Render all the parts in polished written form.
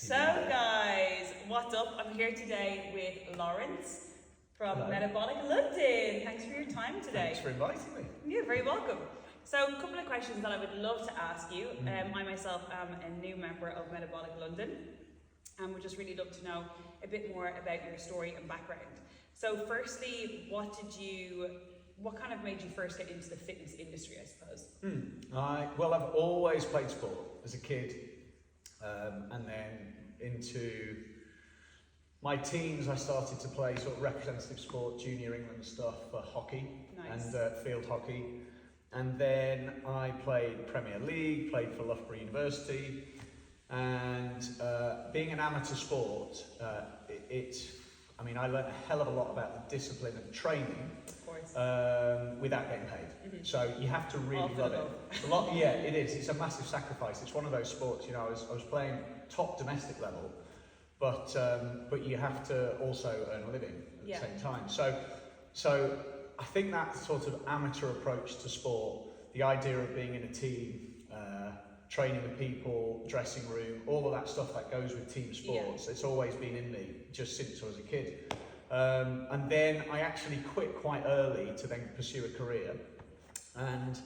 So guys, what's up? I'm here today with Lawrence from Metabolic London. Thanks for your time today. Thanks for inviting me. You're very welcome. So a couple of questions that I would love to ask you. I myself am a new member of Metabolic London and would just really love to know a bit more about your story and background. So firstly, what kind of made you first get into the fitness industry, I suppose? Well, I've always played sport as a kid, and then into my teens I started to play sort of representative sport, junior England stuff for hockey. Nice. And field hockey, and then I played Premier League, played for Loughborough University, and being an amateur sport, I learned a hell of a lot about the discipline of training, Of course. without getting paid. So you have to really love it. Yeah, it is. It's a massive sacrifice. It's one of those sports. You know, I was playing top domestic level, but you have to also earn a living at the same time. So I think that sort of amateur approach to sport, the idea of being in a team, training with people, dressing room, all of that stuff that goes with team sports, it's always been in me just since I was a kid. And then I actually quit quite early to then pursue a career. And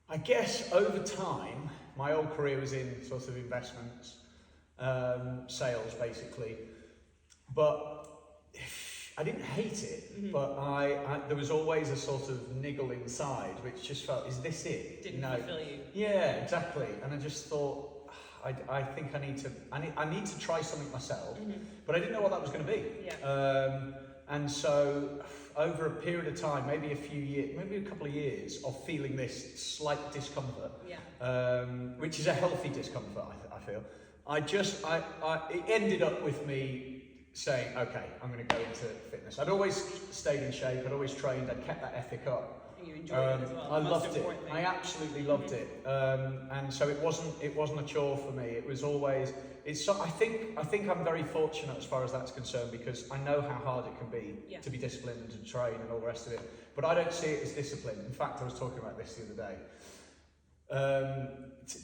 I guess over time, my old career was in sort of investments, sales basically, but I didn't hate it, but there was always a sort of niggle inside which just felt, is this it? Didn't fulfill you. Yeah, exactly. And I just thought, I think I need to try something myself, but I didn't know what that was going to be. And so over a period of time, maybe a few years, maybe a couple of years of feeling this slight discomfort, which is a healthy discomfort, I feel. It ended up with me saying, okay, I'm going to go into fitness. I'd always stayed in shape, I'd always trained, I'd kept that ethic up. And you enjoyed it as well. I loved it. I absolutely loved it. And so it wasn't a chore for me. It was always, I think I'm very fortunate as far as that's concerned, because I know how hard it can be to be disciplined and train and all the rest of it. But I don't see it as discipline. In fact, I was talking about this the other day.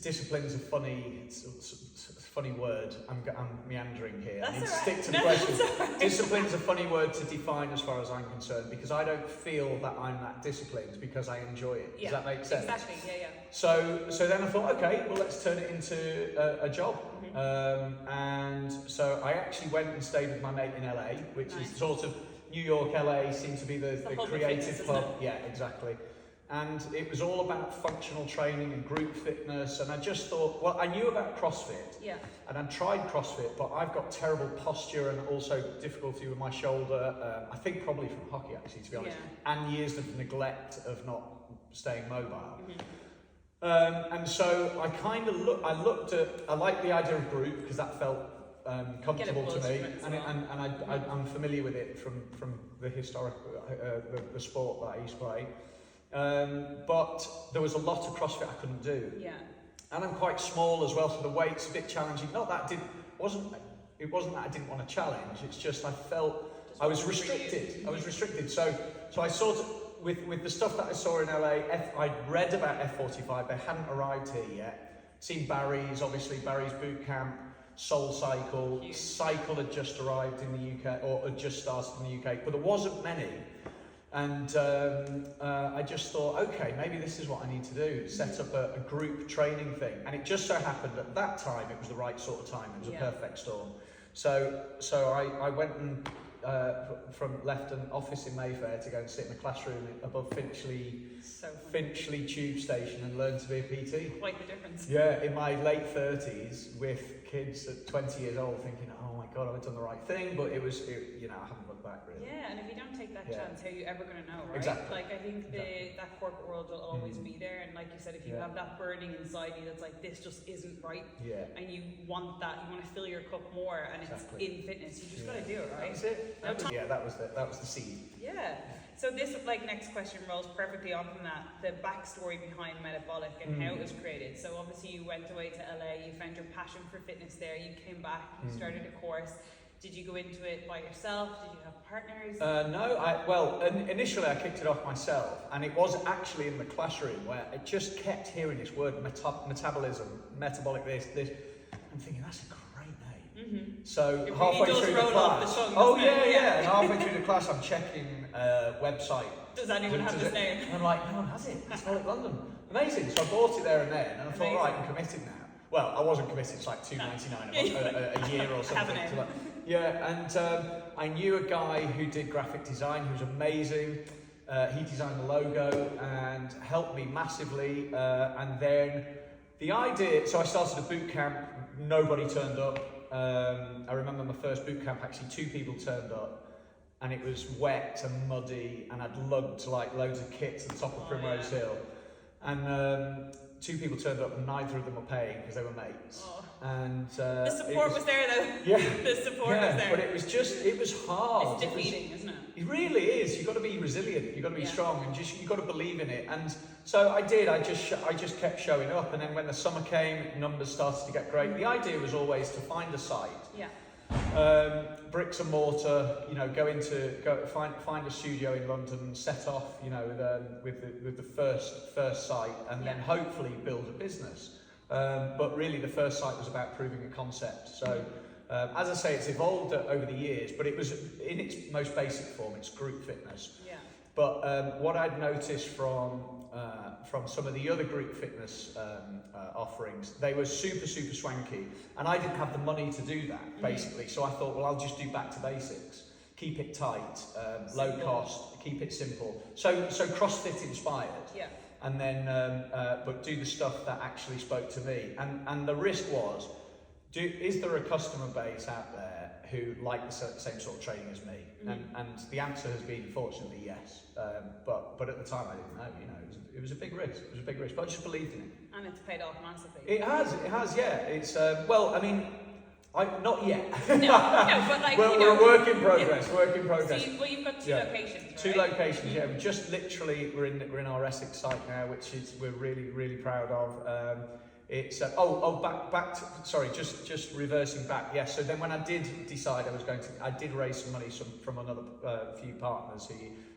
Discipline's a funny word. I'm meandering here. That's I need to right. stick to the question. Discipline's a funny word to define as far as I'm concerned, because I don't feel that I'm that disciplined because I enjoy it. Does that make sense? Exactly, yeah. So then I thought, okay, well, let's turn it into a job. And so I actually went and stayed with my mate in LA, which is sort of New York, LA seemed to be the creative hub. Yeah, exactly. And it was all about functional training and group fitness, and I just thought, well, I knew about CrossFit, and I'd tried CrossFit, but I've got terrible posture and also difficulty with my shoulder, I think probably from hockey actually, to be honest, and years of neglect of not staying mobile. And so I liked the idea of group because that felt comfortable to me, and I'm familiar with it from the historic, the sport that I used to play. But there was a lot of CrossFit I couldn't do. And I'm quite small as well, so the weight's a bit challenging. Not that it wasn't that I didn't want to challenge, it's just I felt I was restricted. So I sort of, with the stuff that I saw in LA, I'd read about F45, they hadn't arrived here yet. Seen Barry's boot camp, Soul Cycle. Cycle had just arrived in the UK, or had just started in the UK, but there wasn't many. And I just thought, okay, maybe this is what I need to do, set up a group training thing. And it just so happened at that time, it was the right sort of time, it was a perfect storm. So I went and left an office in Mayfair to go and sit in the classroom above Finchley Tube Station and learn to be a PT. Quite the difference. Yeah, in my late 30s with kids at 20 years old thinking, oh my God, I've done the right thing, but I haven't looked back really. Yeah, and if you don't take that chance, how are you ever going to know, right? Exactly. Like, I think that corporate world will always be there, and like you said, if you have that burning inside you that's like, this just isn't right, and you want to fill your cup more, and it's in fitness, you just got to do it, right? That's it. That was the seed. Yeah. So this next question rolls perfectly on from that, the backstory behind Metabolic and how it was created. So obviously you went away to LA, you found your passion for fitness there, you came back, you started a course. Did you go into it by yourself? Did you have partners? No, initially I kicked it off myself, and it was actually in the classroom where I just kept hearing this word metabolism, metabolic this. I'm thinking, that's a great name. So It really halfway does through the roll off the class, tongue, oh doesn't it? yeah, and halfway through the class, I'm checking website. Does anyone have this name? And I'm like, no one has it. Metabolic London, amazing. So I bought it there and then, and I thought, right, I'm committed now. Well, I wasn't committed. It's like $2.99 a year or something. So like, yeah, and I knew a guy who did graphic design. He was amazing. He designed the logo and helped me massively. And then the idea. So I started a boot camp. Nobody turned up. I remember my first boot camp. Actually, 2 people turned up, and it was wet and muddy, and I'd lugged like loads of kit to the top of Primrose Hill, and 2 people turned up, and neither of them were paying because they were mates. And the support was there though. Yeah, the support was there. But it was hard. It's defeating, isn't it? It really is. You've got to be resilient. You've got to be strong, and you've got to believe in it. And so I did. I just kept showing up, and then when the summer came, numbers started to get great. The idea was always to find a site. Yeah. Bricks and mortar, find a studio in London, set off, with the first site, and then hopefully build a business. But really, the first site was about proving a concept. So, as I say, it's evolved over the years, but it was in its most basic form. It's group fitness. Yeah. But what I'd noticed from some of the other group fitness offerings, they were super swanky, and I didn't have the money to do that basically. So I thought, well, I'll just do back to basics, keep it tight, low cost, keep it simple. So CrossFit inspired. Yeah. And then, but do the stuff that actually spoke to me. And the risk was, is there a customer base out there who like the same sort of training as me? And the answer has been, fortunately, yes. But at the time, I didn't know. It was a big risk. It was a big risk, but I just believed in it. And it's paid off massively. It has, yeah. It's not yet. no, but like we're a work in progress. So you've got 2 locations, right? 2 locations. Yeah, we just literally we're in our Essex site now, which is we're really proud of. It's just reversing back. Yeah. So then when I did decide I did raise some money from another few partners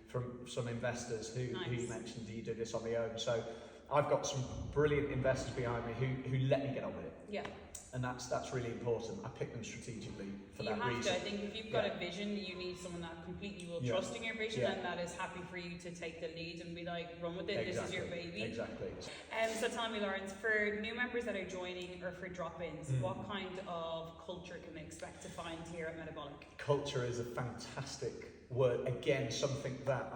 from some investors who you mentioned. Do you do this on the own? So I've got some brilliant investors behind me who let me get on with it. Yeah. And that's really important. I pick them strategically for that reason. You have to. I think if you've got a vision, you need someone that completely will trust in your vision and that is happy for you to take the lead and be like, run with it. Exactly. This is your baby. Exactly. So tell me, Lawrence, for new members that are joining or for drop-ins, what kind of culture can they expect to find here at Metabolic? Culture is a fantastic word. Again, something that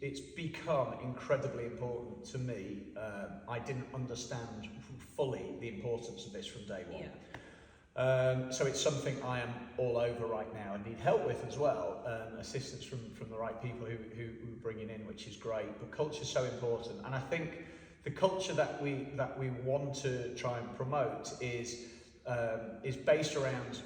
it's become incredibly important to me. I didn't understand fully the importance of this from day one. Yeah. So it's something I am all over right now and need help with as well. Assistance from the right people who we're bringing in, which is great. But culture is so important, and I think the culture that we want to try and promote is based around,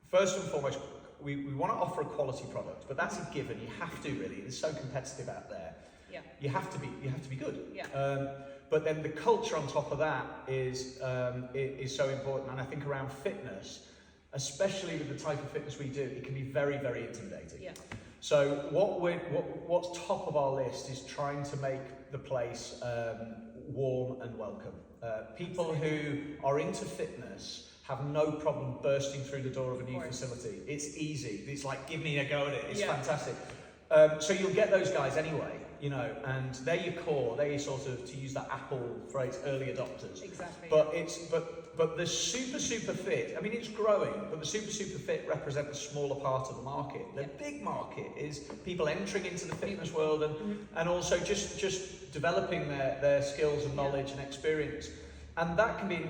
first and foremost, we want to offer a quality product, but that's a given. You have to really. It's so competitive out there. Yeah. You have to be good. Yeah. But then the culture on top of that is so important, and I think around fitness, especially with the type of fitness we do, it can be very intimidating. Yeah. So what's top of our list is trying to make the place warm and welcome. People who are into fitness have no problem bursting through the door of a new facility. It's easy. It's like, give me a go at it. It's fantastic. So you'll get those guys anyway, and they're your core. They're your sort of, to use that Apple phrase, early adopters. Exactly. But the super fit, I mean, it's growing, but the super fit represent the smaller part of the market. The big market is people entering into the fitness world and also just developing their skills and knowledge and experience. And that can be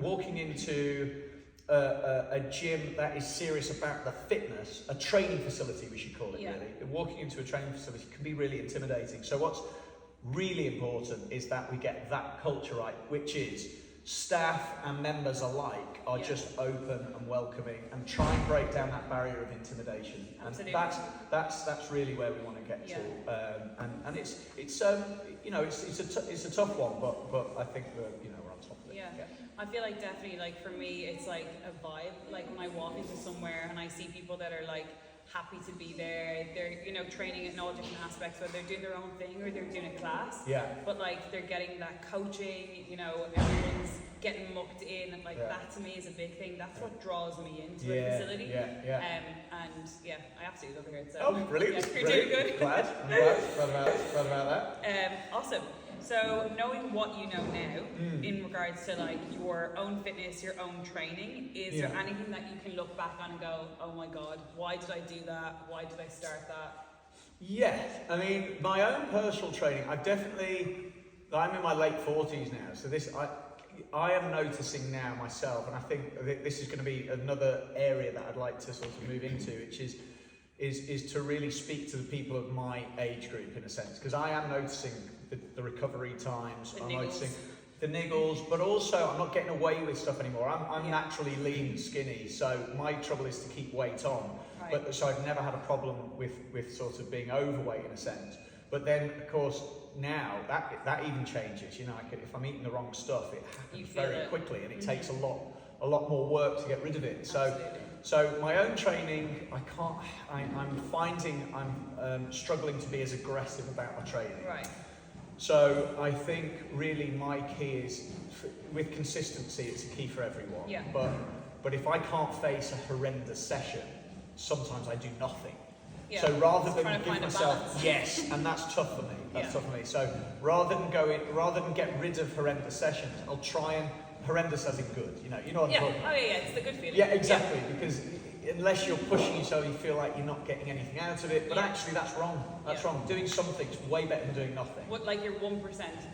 walking into a gym that is serious about the fitness, a training facility we should call it really. Walking into a training facility can be really intimidating. So what's really important is that we get that culture right, which is staff and members alike are just open and welcoming and try and break down that barrier of intimidation. Absolutely. And that's really where we want to get to. And it's a tough one, but I think we're on top of it. Yeah. I feel like definitely, like for me, it's like a vibe. Like when I walk into somewhere and I see people that are like happy to be there, they're training in all different aspects, whether they're doing their own thing or they're doing a class. Yeah. But like they're getting that coaching, everyone's getting mucked in, and like that to me is a big thing. That's what draws me into a facility. And yeah, I absolutely love it. So Brilliant. you're doing good. Glad about that. Awesome. So knowing what you know now in regards to like your own fitness, your own training, is there anything that you can look back on and go, oh my God, why did I do that? Why did I start that? Yes, I mean, my own personal training, I'm in my late 40s now, so I am noticing now myself, and I think this is going to be another area that I'd like to sort of move into, which is to really speak to the people of my age group in a sense, because I am noticing the recovery times, I'm noticing the niggles, but also I'm not getting away with stuff anymore. I'm naturally lean and skinny, so my trouble is to keep weight on. Right. But so I've never had a problem with sort of being overweight in a sense. But then of course now that even changes. You know, if I'm eating the wrong stuff, it happens very quickly, and it takes a lot more work to get rid of it. So my own training, I'm finding I'm struggling to be as aggressive about my training. Right. So I think really my key is, with consistency, it's a key for everyone. Yeah. But if I can't face a horrendous session, sometimes I do nothing. Yeah. So rather than give myself, and that's tough for me. Tough for me. So rather than get rid of horrendous sessions, I'll try and horrendous as in good. You know what I'm talking about. Oh yeah, it's the good feeling. Yeah, exactly. Because unless you're pushing yourself, you feel like you're not getting anything out of it. But actually, that's wrong. That's wrong. Doing something's way better than doing nothing. Like your 1%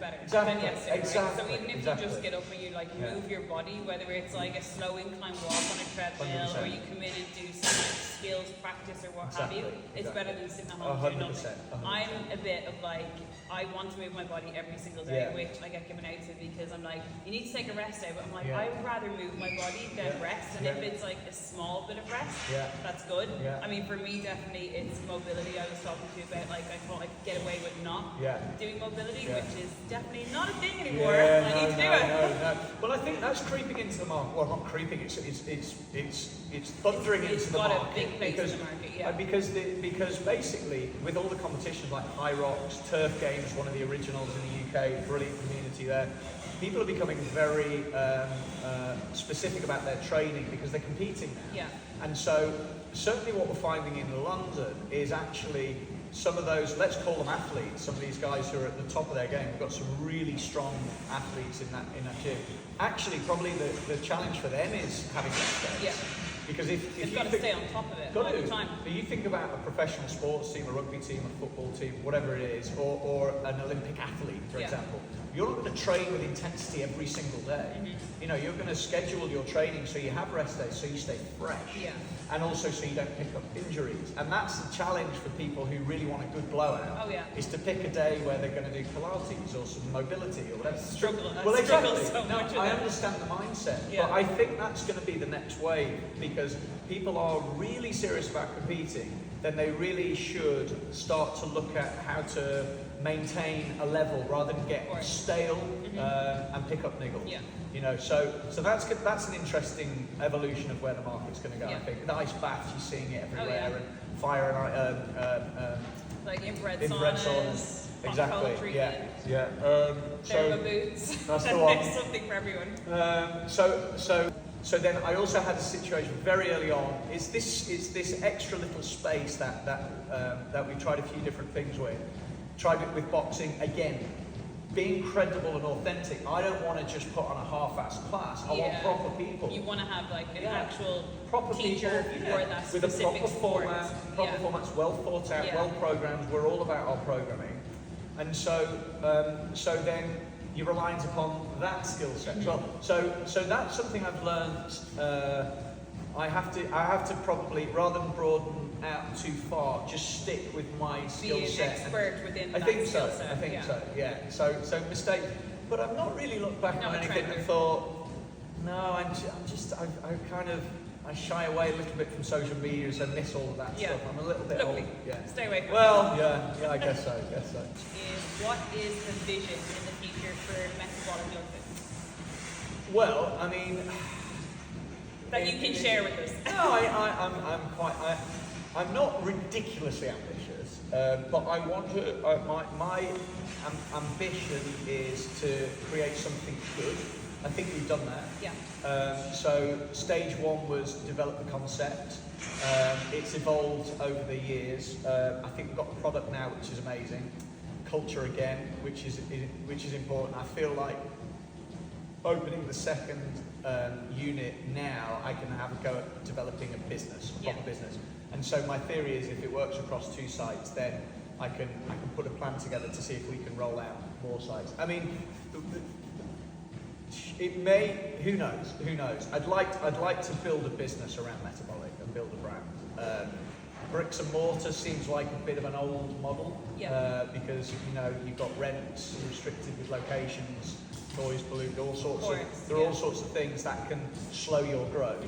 better than yesterday. Exactly. Right? So even if you just get up and you like move your body, whether it's like a slow incline walk on a treadmill 100%. or you come in and do some skills practice or what have you, it's better than sitting at home doing nothing. 100%. I'm a bit of like, I want to move my body every single day, which I get given out to because I'm like, you need to take a rest day, but I'm like, I would rather move my body than rest, and if it's like a small bit of rest, that's good. I mean, for me, definitely it's mobility. I was talking to you about, like, I thought I could get away with not doing mobility, which is definitely not a thing anymore. I need to do it. No. Well, I think that's creeping into the market. Well, not creeping. It's thundering into the market. It's got a big place in the market. Because basically, with all the competitions like High Rocks, Turf Games, one of the originals in the UK, brilliant community there. People are becoming very specific about their training because they're competing now. Yeah. And so certainly what we're finding in London is actually some of those, let's call them athletes, some of these guys who are at the top of their game. We've got some really strong athletes in that gym. Actually, probably the challenge for them is having rest days. Yeah. Because if you've you got to stay on top of it all the time. But you think about a professional sports team, a rugby team, a football team, whatever it is, or an Olympic athlete, for example. You're not going to train with intensity every single day. You know, you're going to schedule your training so you have rest days, so you stay fresh. Yeah. And also so you don't pick up injuries. And that's the challenge for people who really want a good blowout. Is to pick a day where they're going to do Pilates or some mobility or whatever. Exactly. So much I understand the mindset, but I think that's going to be the next wave, because people are really serious about competing. Then they really should start to look at how to maintain a level rather than get stale and pick up niggles. You know, so that's an interesting evolution of where the market's going to go. I think the ice baths, you're seeing it everywhere, and fire and like infrared saunas. Exactly. Thermo boots. That's the one. There's something for everyone. So then I also had a situation very early on. Is this extra little space that we tried a few different things with. Tried it with boxing again. Being credible and authentic. I don't want to just put on a half-assed class. I want proper people. You want to have like an actual proper teacher people, for that with specific a proper sport. format, formats, well thought out, well programmed. We're all about our programming, and so then you're reliant upon that skill set as well. So that's something I've learned. I have to probably, rather than broaden out too far, just stick with my skill set. Be an expert within that skill set. I think so. Yeah. So mistake, but I've not really looked back on anything and thought, no, I shy away a little bit from social media, so I miss all of that stuff. I'm a little bit old. Yeah. Stay away from it. Well, I guess so. What is the vision in the future for Metabolic London? Well, I mean, that you can share with us. No, I'm not ridiculously ambitious, but I want to. My ambition is to create something good I think we've done that. Yeah. So stage one was develop the concept. It's evolved over the years. I think we've got a product now which is amazing. Culture again, which is important. I feel like opening the second unit now, I can have a go at developing a business, a proper business. And so my theory is, if it works across 2 sites, then I can put a plan together to see if we can roll out more sites. I mean, it may. Who knows? Who knows? I'd like to build a business around Metabolic and build a brand. Bricks and mortar seems like a bit of an old model, because you've got rents restricted with locations, noise polluted, all sorts of things that can slow your growth.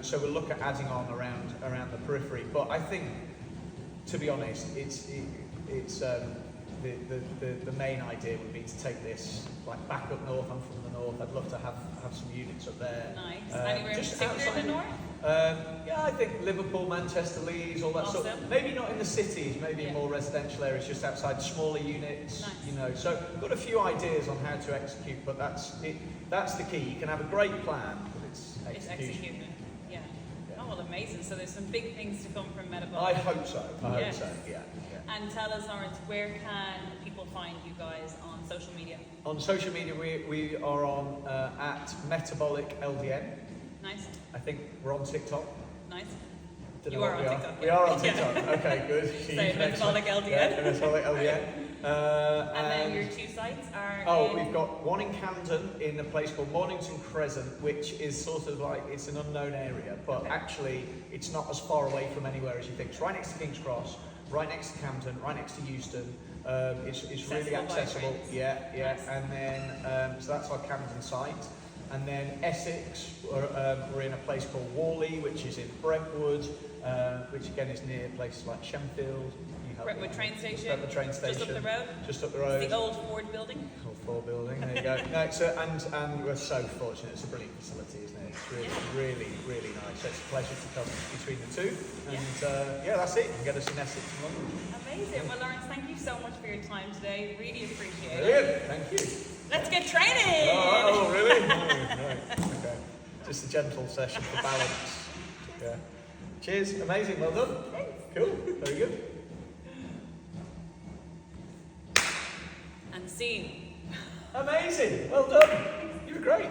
So we'll look at adding on around the periphery. But I think, to be honest, it's the main idea would be to take this like back up north. I'm from the north. I'd love to have some units up there. Nice. Anywhere in particular in the north? Yeah, I think Liverpool, Manchester, Leeds, all that sort of. Maybe not in the cities, maybe in more residential areas, just outside, smaller units. Nice. So I've got a few ideas on how to execute, but that's the key. You can have a great plan, but it's execution. Yeah. Oh, well, amazing. So there's some big things to come from Metabolic. I hope so. I hope so. Yeah. And tell us, Lawrence, where can people find you guys on social media? On social media, we are on at Metabolic LDN. Nice. I think we're on TikTok. Nice. Don't know You are what on TikTok. We are on TikTok. Okay, good. So Metabolic LDN. Yeah, Metabolic LDN. And then your 2 sites are. We've got one in Camden in a place called Mornington Crescent, which is sort of like, it's an unknown area, but actually it's not as far away from anywhere as you think. It's right next to King's Cross, right next to Camden, right next to Euston. It's really accessible. Yeah. Nice. And then so that's our Camden site. And then Essex, we're in a place called Whalley, which is in Brentwood, which again is near places like Shenfield. Brentwood train station. Brentwood train station. Just up the road. Just up the road. It's the old Ford building. Old Ford building. There you go. No, and we're so fortunate. It's a brilliant facility, isn't it? It's really, really nice. So it's a pleasure to come between the two. And that's it. You can get us in Essex and London. Amazing. Well, Lawrence, thank you so much for your time today. Really appreciate it. Brilliant. Thank you. Let's get training. Oh, really? Right. Okay. Just a gentle session for balance. Yeah. Cheers. Amazing. Well done. Thanks. Cool. Very good. And scene. Amazing. Well done. You were great.